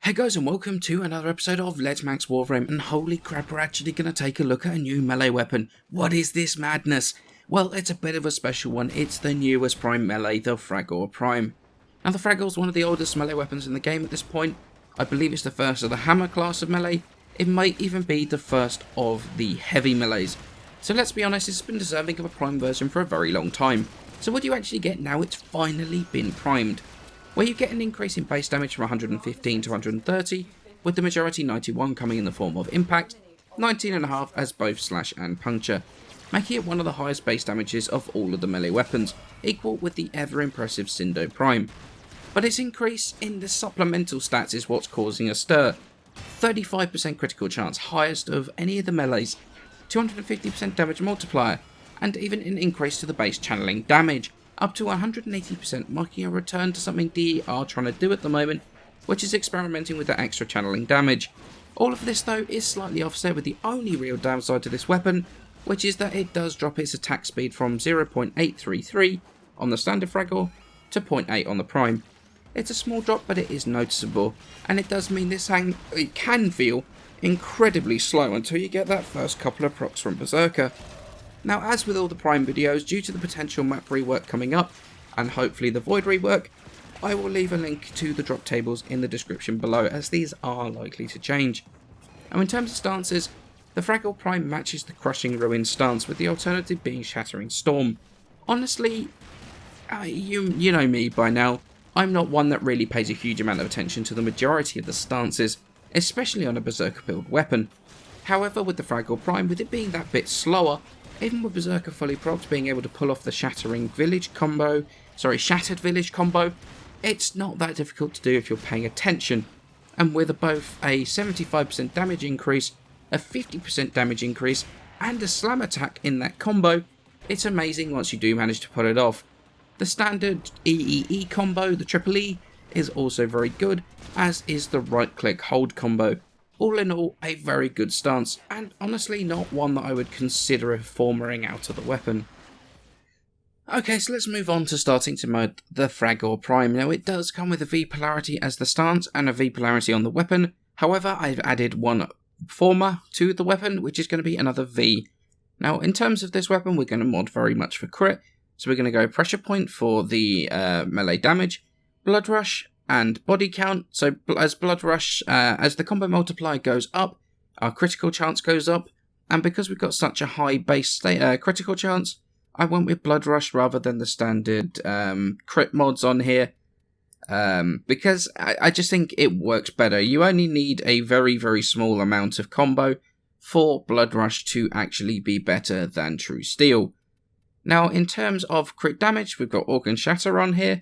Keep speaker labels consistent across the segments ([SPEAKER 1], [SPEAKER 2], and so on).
[SPEAKER 1] Hey guys, and welcome to another episode of Let's Max Warframe, and holy crap, we're actually going to take a look at a new melee weapon. What is this madness? Well, it's a bit of a special one. It's the newest Prime melee, the Fragor Prime. Now the Fragor is one of the oldest melee weapons in the game at this point. I believe it's the first of the hammer class of melee. It might even be the first of the heavy melees. So let's be honest, it's been deserving of a Prime version for a very long time. So what do you actually get now it's finally been primed? Where you get an increase in base damage from 115 to 130, with the majority 91 coming in the form of impact, 19.5 as both slash and puncture, making it one of the highest base damages of all of the melee weapons, equal with the ever impressive Sindo Prime. But its increase in the supplemental stats is what's causing a stir. 35% critical chance, highest of any of the melees, 250% damage multiplier, and even an increase to the base channeling damage, up to 180%, marking a return to something DE are trying to do at the moment, which is experimenting with the extra channeling damage. All of this though is slightly offset with the only real downside to this weapon, which is that it does drop its attack speed from 0.833 on the standard Fragor to 0.8 on the Prime. It's a small drop, but it is noticeable, and it does mean it can feel incredibly slow until you get that first couple of procs from Berserker. Now, as with all the Prime videos, due to the potential map rework coming up, and hopefully the Void rework, I will leave a link to the drop tables in the description below, as these are likely to change. Now, in terms of stances, the Fragor Prime matches the Crushing Ruin stance, with the alternative being Shattering Storm. Honestly, you know me by now, I'm not one that really pays a huge amount of attention to the majority of the stances, especially on a Berserker build weapon. However, with the Fragor Prime, with it being that bit slower, even with Berserker fully procced, being able to pull off the Shattered Village combo, it's not that difficult to do if you're paying attention. And with both a 75% damage increase, a 50% damage increase, and a slam attack in that combo, it's amazing once you do manage to pull it off. The standard EEE combo, the Triple E, is also very good, as is the right click hold combo. All in all, a very good stance, and honestly not one that I would consider formering out of the weapon. Okay, so let's move on to starting to mod the Fragor Prime. Now, it does come with a V polarity as the stance and a V polarity on the weapon. However, I've added one former to the weapon, which is going to be another V. Now, in terms of this weapon, we're going to mod very much for crit. So we're going to go Pressure Point for the melee damage, Blood Rush, and body count. So as Blood Rush, as the combo multiplier goes up, our critical chance goes up, and because we've got such a high base critical chance, I went with Blood Rush rather than the standard crit mods on here, because I just think it works better. You only need a very, very small amount of combo for Blood Rush to actually be better than True Steel. Now, in terms of crit damage, we've got Organ Shatter on here.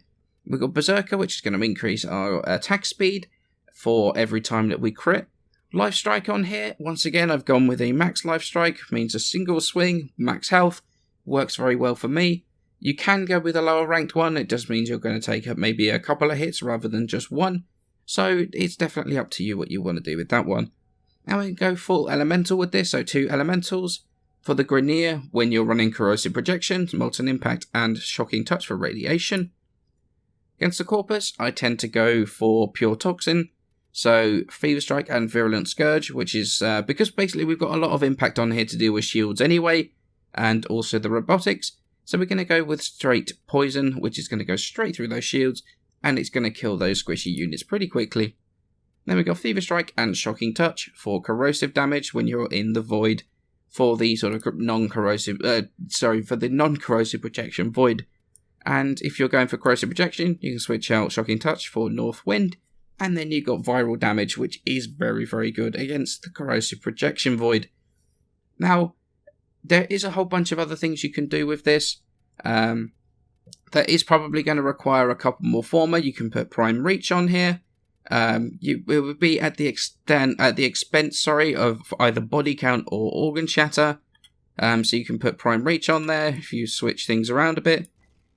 [SPEAKER 1] We've got Berserker, which is going to increase our attack speed for every time that we crit. Life Strike on here. Once again, I've gone with a max Life Strike. Means a single swing, max health. Works very well for me. You can go with a lower ranked one. It just means you're going to take up maybe a couple of hits rather than just one. So it's definitely up to you what you want to do with that one. Now we can go full elemental with this. So 2 elementals. For the Grineer, when you're running Corrosive Projection, Molten Impact, and Shocking Touch for radiation. Against the Corpus, I tend to go for Pure Toxin, so Fever Strike and Virulent Scourge, which is because basically we've got a lot of impact on here to deal with shields anyway, and also the robotics, so we're going to go with straight Poison, which is going to go straight through those shields, and it's going to kill those squishy units pretty quickly. Then we've got Fever Strike and Shocking Touch for corrosive damage when you're in the Void, for the sort of non-corrosive protection Void. And if you're going for Corrosive Projection, you can switch out Shocking Touch for North Wind, and then you've got Viral Damage, which is very, very good against the Corrosive Projection Void. Now, there is a whole bunch of other things you can do with this. That is probably going to require a couple more former. You can put Prime Reach on here. It would be at the expense of either body count or organ shatter. So you can put Prime Reach on there if you switch things around a bit.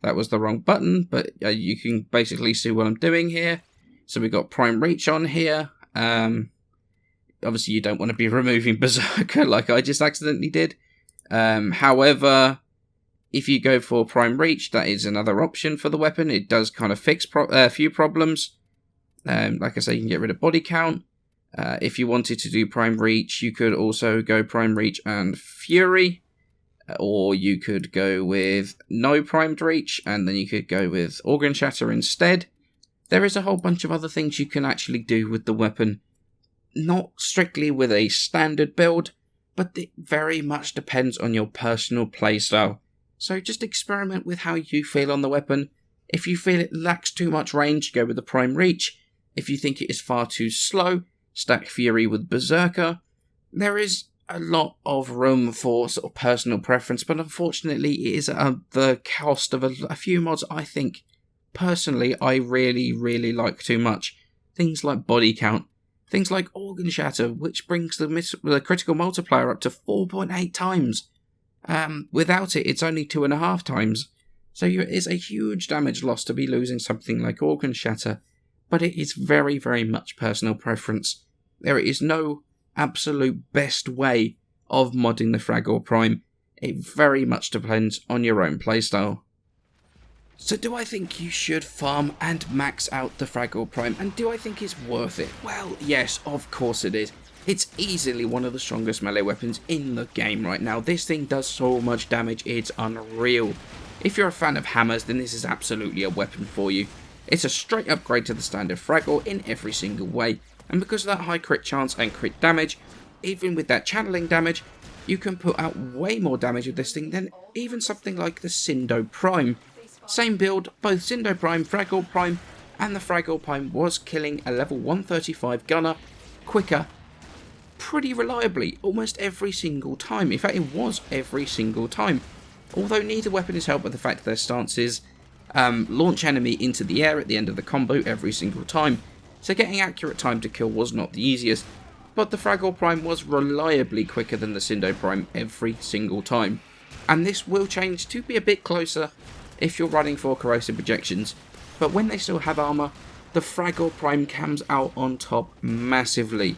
[SPEAKER 1] That was the wrong button, but you can basically see what I'm doing here. So we've got Prime Reach on here. Obviously, you don't want to be removing Berserker like I just accidentally did. However, if you go for Prime Reach, that is another option for the weapon. It does kind of fix a few problems. Like I say, you can get rid of body count. If you wanted to do Prime Reach, you could also go Prime Reach and Fury. Or you could go with no Primed Reach, and then you could go with Organ Shatter instead. There is a whole bunch of other things you can actually do with the weapon. Not strictly with a standard build, but it very much depends on your personal playstyle. So just experiment with how you feel on the weapon. If you feel it lacks too much range, go with the Prime Reach. If you think it is far too slow, stack Fury with Berserker. There is a lot of room for sort of personal preference, but unfortunately it is at the cost of a few mods I think, personally, I really, really like too much. Things like body count, things like Organ Shatter, which brings the critical multiplier up to 4.8 times. Without it, it's only 2.5 times. So it is a huge damage loss to be losing something like Organ Shatter, but it is very, very much personal preference. There is no absolute best way of modding the Fragor Prime. It very much depends on your own playstyle. So do I think you should farm and max out the Fragor Prime, and do I think it's worth it? Well, yes, of course it is. It's easily one of the strongest melee weapons in the game right now. This thing does so much damage, it's unreal. If you're a fan of hammers, then this is absolutely a weapon for you. It's a straight upgrade to the standard Fragor in every single way, and because of that high crit chance and crit damage, even with that channeling damage, you can put out way more damage with this thing than even something like the Sindo Prime. Same build, both Sindo Prime, Fragor Prime, and the Fragor Prime was killing a level 135 gunner quicker, pretty reliably, almost every single time. In fact, it was every single time. Although neither weapon is helped by the fact their stances launch enemy into the air at the end of the combo every single time, so getting accurate time to kill was not the easiest, but the Fragor Prime was reliably quicker than the Sindo Prime every single time. And this will change to be a bit closer if you're running for corrosive projections, but when they still have armor, the Fragor Prime comes out on top massively.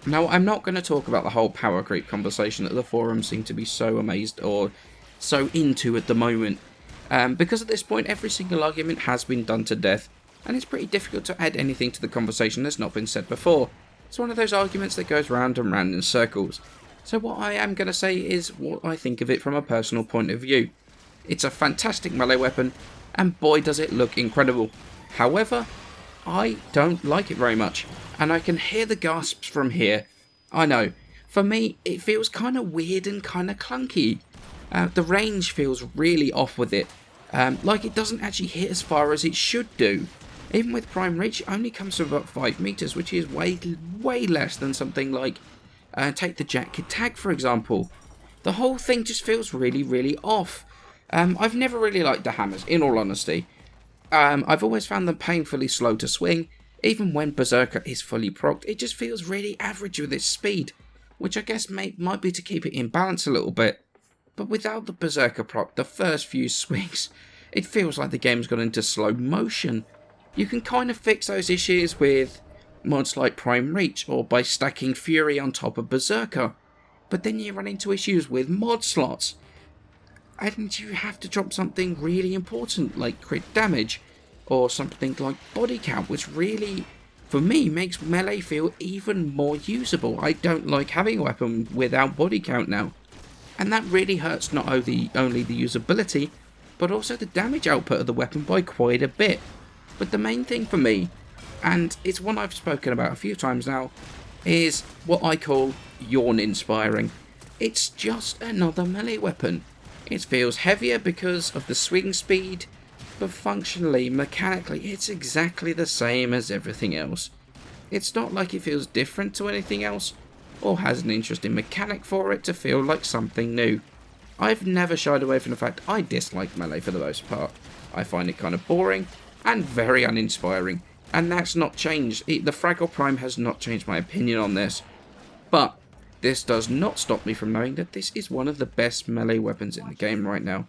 [SPEAKER 1] Now, I'm not going to talk about the whole power creep conversation that the forums seem to be so amazed or so into at the moment, because at this point every single argument has been done to death, and it's pretty difficult to add anything to the conversation that's not been said before. It's one of those arguments that goes round and round in circles. So what I am going to say is what I think of it from a personal point of view. It's a fantastic melee weapon, and boy does it look incredible. However, I don't like it very much, and I can hear the gasps from here. I know, for me it feels kind of weird and kind of clunky. The range feels really off with it, like it doesn't actually hit as far as it should do. Even with Prime Reach, it only comes to about 5 meters, which is way less than something like, take the Jack Kid Tag for example. The whole thing just feels really off. I've never really liked the hammers, in all honesty. I've always found them painfully slow to swing. Even when Berserker is fully procced, it just feels really average with its speed, which I guess might be to keep it in balance a little bit. But without the Berserker proc, the first few swings, it feels like the game's gone into slow motion. You can kind of fix those issues with mods like Prime Reach or by stacking Fury on top of Berserker, but then you run into issues with mod slots, and you have to drop something really important like crit damage, or something like body count, which really, for me, makes melee feel even more usable. I don't like having a weapon without body count now, and that really hurts not only the usability, but also the damage output of the weapon by quite a bit. But the main thing for me, and it's one I've spoken about a few times now, is what I call yawn inspiring. It's just another melee weapon. It feels heavier because of the swing speed, but functionally, mechanically, it's exactly the same as everything else. It's not like it feels different to anything else, or has an interesting mechanic for it to feel like something new. I've never shied away from the fact I dislike melee for the most part. I find it kind of boring and very uninspiring, and that's not changed. The Fragor Prime has not changed my opinion on this, but this does not stop me from knowing that this is one of the best melee weapons in the game right now.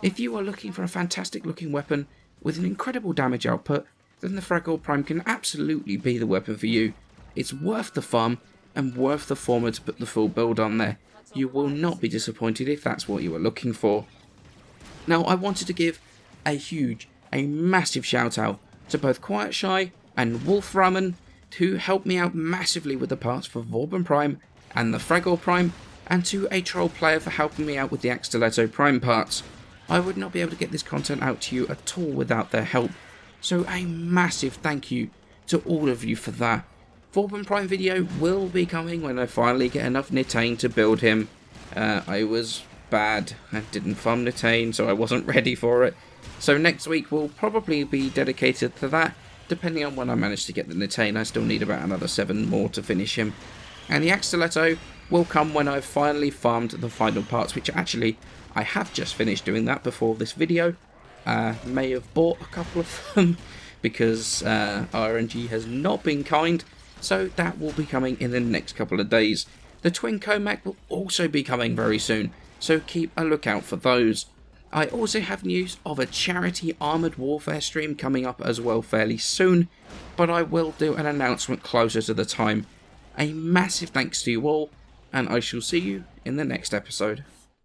[SPEAKER 1] If you are looking for a fantastic looking weapon with an incredible damage output, then the Fragor Prime can absolutely be the weapon for you. It's worth the farm and worth the former to put the full build on there. You will not be disappointed if that's what you are looking for. Now, I wanted to give a massive shout out to both Quiet Shy and Warframe, who helped me out massively with the parts for Warframe Prime and the Fragor Prime, and to a troll player for helping me out with the Gextroll Prime parts. I would not be able to get this content out to you at all without their help, so a massive thank you to all of you for that. Warframe Prime video will be coming when I finally get enough Nitane to build him. I was bad, I didn't farm Nitane, so I wasn't ready for it. So next week will probably be dedicated to that, depending on when I manage to get the Nitane. I still need about another 7 more to finish him. And the Gextroll will come when I've finally farmed the final parts, which actually I have just finished doing that before this video. May have bought a couple of them because RNG has not been kind, so that will be coming in the next couple of days. The Twin Comac will also be coming very soon, so keep a lookout for those. I also have news of a charity Armoured Warfare stream coming up as well fairly soon, but I will do an announcement closer to the time. A massive thanks to you all, and I shall see you in the next episode.